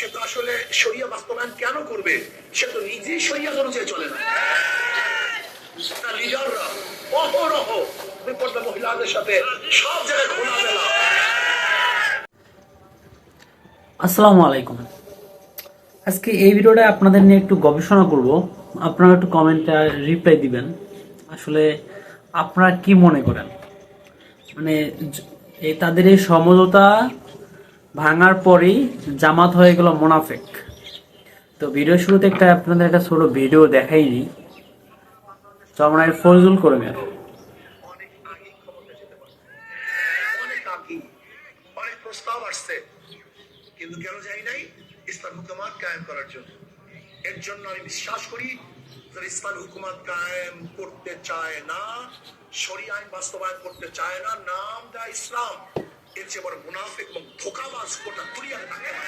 সে তো আসলে শরিয়া বাস্তবায়ন কেন করবে? সে তো নিজেই শরিয়া অনুযায়ী চলে না। তার লিডাররা অহরহ বিপর্যা মহিলাদের সাথে সব জায়গায় খোলামেলা। আসসালামু আলাইকুম। আজকে এই ভিডিওটা আপনাদের নিয়ে একটু গবেষণা করব। আপনারা একটু কমেন্টে রিপ্লাই দিবেন। আসলে আপনারা কি মনে করেন, মানে এই তাদের এই সমঝোতা ভাঙার পরেই জামাত হয়ে গেল মুনাফিক। তো ভিডিও শুরুতে আপনাদের একটা ছোট ভিডিও দেখাইনি, চরমনাইয়ের ফজলুল করিমের। অনেক প্রস্তাব আসছে, কিন্তু কেন যাই নাই? ইসলাম হুকুমাত কায়েম করার জন্য। এর জন্য আমি বিশ্বাস করি যারা ইসলাম হুকুমাত কায়েম করতে চায় না, শরিয়া আইন বাস্তবায়ন করতে চায় না, নাম দেয় ইসলাম, এর চেয়ে বড় মুনাফিক এবং ধোঁকাবাজ গোটা দুনিয়াতে থাকে না।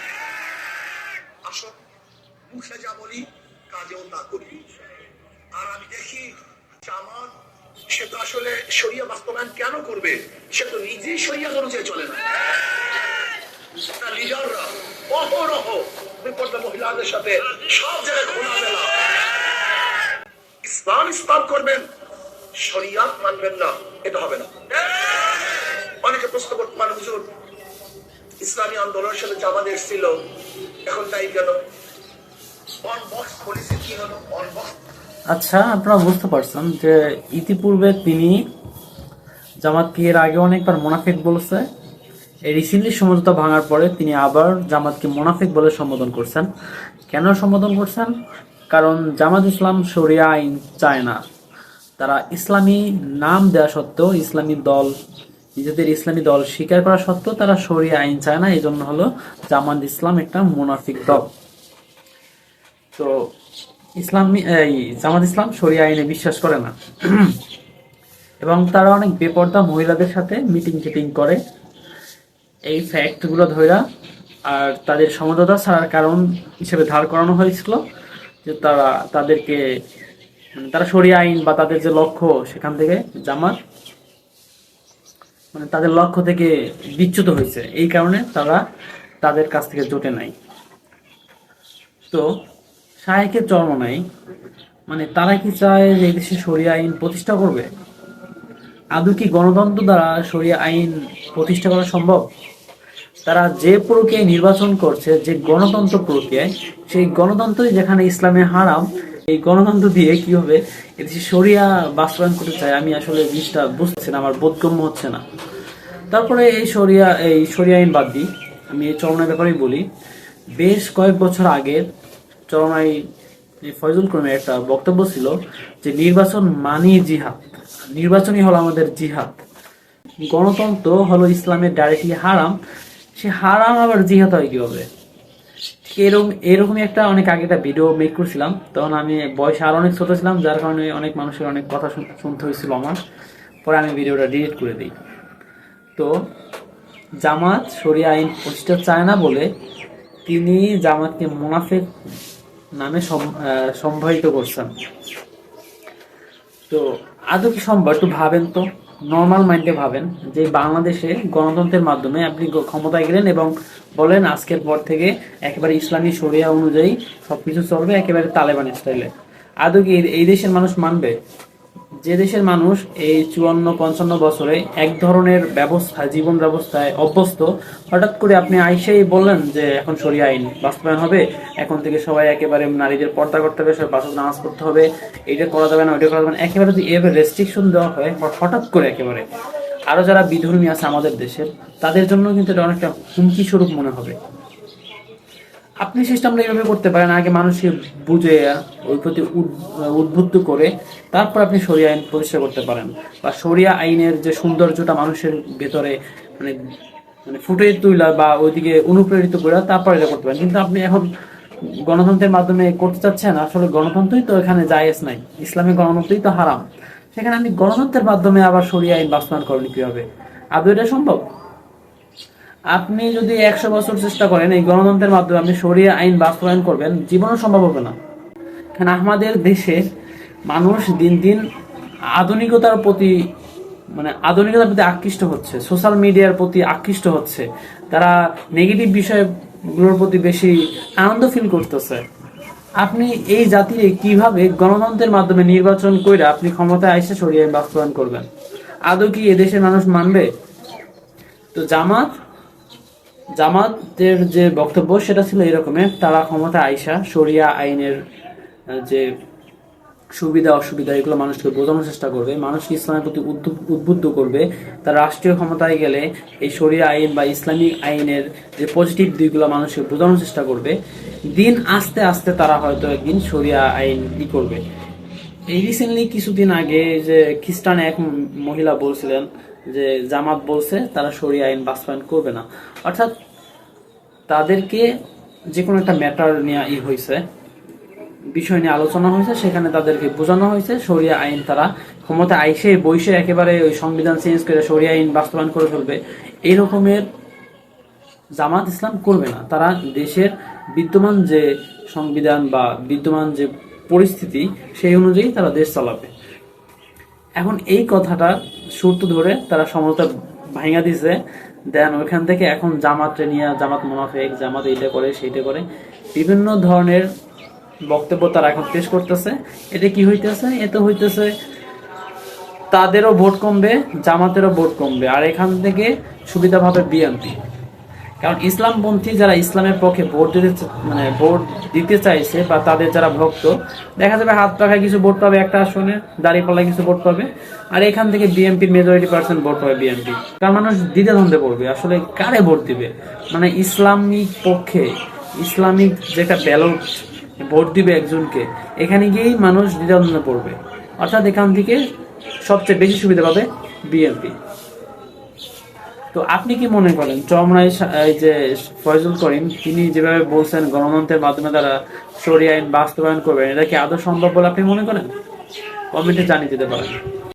আসল মুখে যা বলি কাজেও তা করি। আর আমি দেখি জামাত সে তো আসলে শরিয়া বাস্তবায়ন কেন করবে? সে তো নিজেই শরিয়া অনুযায়ী চলে না। তার লিডাররা অহরহ বিপর্যা মহিলাদের সাথে সব জায়গায় খোলামেলা। ইসলাম ইসলাম করবেন, শরিয়াত মানবেন না, এটা হবে না। অনেকে প্রশ্ন করতে পারে, হুজুর ইসলামী আন্দোলনের সাথে জামাত এসেছিল, এখন তাই কেন? অন বক্স পলিসি কি হলো? On box. আচ্ছা, আপনারা বুঝতে পারছেন যে ইতিপূর্বে তিনি জামাতকে এর আগে অনেকবার মুনাফিক বলেছে। এই রিসেন্টলি সমঝোতা ভাঙার পরে তিনি আবার জামাতকে মুনাফিক বলে সম্বোধন করছেন। কেন সম্বোধন করছেন? কারণ জামাত ইসলাম শরিয়া আইন চায় না। তারা ইসলামী নাম দেওয়া সত্ত্বেও, ইসলামী দল, নিজেদের ইসলামী দল স্বীকার করা সত্ত্বেও তারা শরিয়া আইন চায় না। এই জন্য হলো জামাত ইসলাম একটা মুনাফিক দল। তো জামাত ইসলাম শরিয়া আইনে বিশ্বাস করে না এবং তারা অনেক বেপর্দা মহিলাদের সাথে মিটিং টিটিং করে। এই ফ্যাক্টগুলো ধরা আর তাদের সমঝোতা ছাড়ার কারণ হিসেবে ধার করানো হয়েছিল যে তারা শরিয়া আইন বা তাদের যে লক্ষ্য, সেখান থেকে জামাত তাদের লক্ষ্য থেকে বিচ্যুত হয়েছে। এই কারণে তারা তাদের কাছ থেকে জোটে নাই। তো শায়েখের চরমনাই তারা কি চায় যে এই দেশে শরিয়া আইন প্রতিষ্ঠা করবে? আদৌ কি গণতন্ত্র দ্বারা শরিয়া আইন প্রতিষ্ঠা করা সম্ভব? তারা যে প্রক্রিয়ায় নির্বাচন করছে, যে গণতন্ত্র প্রক্রিয়ায়, সেই গণতন্ত্রই যেখানে ইসলামে হারাম, এই গণতন্ত্র দিয়ে কি হবে এদেশে শরিয়া বাস্তবায়ন করতে চায়? আমি আসলে জিনিসটা বুঝতেছি না, আমার বোধগম্য হচ্ছে না। তারপরে এই শরিয়া আইন বাদ দিই, আমি এই চরমনাইয়ের ব্যাপারেই বলি। বেশ কয়েক বছর আগে চরমনাই ফজলুল করিমের একটা বক্তব্য ছিল যে নির্বাচন মানেই জিহাদ, নির্বাচনই হলো আমাদের জিহাদ। গণতন্ত্র হলো ইসলামের ডাইরেক্টলি হারাম, সে হারাম আবার জিহাদ হয় কিভাবে? এরকমই একটা অনেক আগে একটা ভিডিও মেক করছিলাম, তখন আমি বয়সে আরো অনেক ছোট ছিলাম, যার কারণে অনেক মানুষের অনেক কথা শুনতে হয়েছিল আমার। পরে আমি ভিডিওটা ডিলিট করে দিই। তো জামাত শরিয়া আইন প্রতিষ্ঠা চায় না বলে তিনি জামাতকে মুনাফিক নামে সম্ভাবিত করছেন। তো আদৌ কি সম্ভব? একটু ভাবেন তো, নর্মাল মাইন্ডে ভাবেন যে বাংলাদেশে গণতন্ত্রের মাধ্যমে আপনি ক্ষমতায় গেলেন এবং বলেন আজকের পর থেকে একেবারে ইসলামী শরিয়া অনুযায়ী সবকিছু চলবে, একেবারে তালেবান স্টাইলে। আদৌ কি এই দেশের মানুষ মানবে? যে দেশের মানুষ এই 54-55 বছরে এক ধরনের ব্যবস্থা, জীবন ব্যবস্থায় অভ্যস্ত, হঠাৎ করে আপনি আইসেই বললেন যে এখন শরিয়া আইন বাস্তবায়ন হবে, এখন থেকে সবাই একেবারে নারীদের পর্দা করতে হবে, সবাই 5 ওয়াক্ত নামাজ পড়তে হবে, এটা করা যাবে না, ওইটা করা যাবে না, একেবারে যদি এভাবে রেস্ট্রিকশন দেওয়া হয় হঠাৎ করে, একেবারে আরো যারা বিধর্মী আছে আমাদের দেশের, তাদের জন্য কিন্তু এটা অনেকটা হুমকি স্বরূপ মনে হবে। আপনি সিস্টেমটা এইভাবে করতে পারেন, আগে মানুষকে বুঝে ওই প্রতি উদ্বুদ্ধ করে তারপর আপনি শরিয়া আইন প্রতিষ্ঠা করতে পারেন, বা শরিয়া আইনের যে সৌন্দর্যটা মানুষের ভেতরে মানে মানে ফুটিয়ে তুলা বা ওইদিকে অনুপ্রেরিত করে তারপর এটা করতে পারেন। কিন্তু আপনি এখন গণতন্ত্রের মাধ্যমে করতে চাচ্ছেন, আসলে গণতন্ত্রই তো এখানে জায়েজ নাই, ইসলামিক গণতন্ত্রই তো হারাম, সেখানে আপনি গণতন্ত্রের মাধ্যমে আবার শরিয়া আইন বাস্তবায়ন করবেন কিভাবে? আদৌ এটা সম্ভব? আপনি যদি 100 বছর চেষ্টা করেন এই গণতন্ত্রের মাধ্যমে আপনি শরিয়া আইন বাস্তবায়ন করবেন, জীবনও সম্ভব হবে না। কারণ আমাদের দেশে মানুষ দিন দিন আধুনিকতার প্রতি আকৃষ্ট হচ্ছে, সোশ্যাল মিডিয়ার প্রতি আকৃষ্ট হচ্ছে। তারা নেগেটিভ বিষয়ে গুলোর প্রতি বেশি আনন্দ ফিল করতেছে। আপনি এই জাতির কিভাবে গণতন্ত্রের মাধ্যমে নির্বাচন করে আপনি ক্ষমতায় এসে সরিয়ে আইন বাস্তবায়ন করবেন? আদৌ কি এদেশের মানুষ মানবে? তো জামাতের যে বক্তব্য সেটা ছিল এরকমের, তারা ক্ষমতা আইসা শরিয়া আইনের যে সুবিধা অসুবিধা এগুলো মানুষকে বোঝানোর চেষ্টা করবে, মানুষকে ইসলামের প্রতি উদ্বুদ্ধ করবে। তারা রাষ্ট্রীয় ক্ষমতায় গেলে এই শরিয়া আইন বা ইসলামিক আইনের যে পজিটিভ দিকগুলো মানুষকে বোঝানোর চেষ্টা করবে। দিন আস্তে আস্তে তারা হয়তো একদিন শরিয়া আইন করবে। এই রিসেন্টলি কিছুদিন আগে যে খ্রিস্টান এক মহিলা বলছিলেন যে জামাত বলছে তারা শরিয়া আইন বাস্তবায়ন করবে না, অর্থাৎ তাদেরকে যে কোনো একটা ম্যাটার নিয়ে হয়েছে, বিষয় নিয়ে আলোচনা হয়েছে, সেখানে তাদেরকে বোঝানো হয়েছে শরিয়া আইন তারা ক্ষমতা আইসে বইসে একেবারে ওই সংবিধান চেঞ্জ করে শরিয়া আইন বাস্তবায়ন করে ফেলবে, এই রকমের জামাত ইসলাম করবে না। তারা দেশের বিদ্যমান যে সংবিধান বা বিদ্যমান যে পরিস্থিতি সেই অনুযায়ী তারা দেশ চালাবে। এখন এই কথাটা সূত্র ধরে তারা সমঝোতা ভাঙা দিছে, দেন ওইখান থেকে এখন জামাতরে নিয়ে জামাত মুনাফেক, জামাত এইটা করে সেইটা করে বিভিন্ন ধরনের বক্তব্য তারা এখন পেশ করতেছে। এটা কি হইতেছে? এতে হইতেছে তাদেরও ভোট কমবে, জামাতেরও ভোট কমবে, আর এখান থেকে সুবিধা পাবে বিএনপি। কারণ ইসলামপন্থী যারা ইসলামের পক্ষে ভোট দিতে চাইছে বা তাদের যারা ভক্ত, দেখা যাবে হাত পাখায় কিছু ভোট পাবে একটা আসনে, দাঁড়িপাল্লায় কিছু ভোট পাবে, আর এখান থেকে বিএনপির মেজরিটি পার্সেন্ট ভোট পাবে বিএনপি। কারণ মানুষ দ্বিধাদ্বন্দ্বে পড়বে আসলে কারে ভোট দিবে। মানে ইসলামিক পক্ষে ইসলামিক যেটা ব্যালট ভোট দিবে একজনকে, এখানে গিয়েই মানুষ দ্বিধাদ্বন্দ্বে পড়বে। অর্থাৎ এখান থেকে সবচেয়ে বেশি সুবিধা পাবে বিএনপি। তো আপনি কি মনে করেন চরমনাই এই যে ফয়জুল করিম তিনি যেভাবে বলছেন গণতন্ত্রের মাধ্যমে তারা শরিয়া আইন বাস্তবায়ন করবেন, এটা কি আদৌ সম্ভব বলে আপনি মনে করেন? কমেন্টে জানিয়ে দিতে পারেন।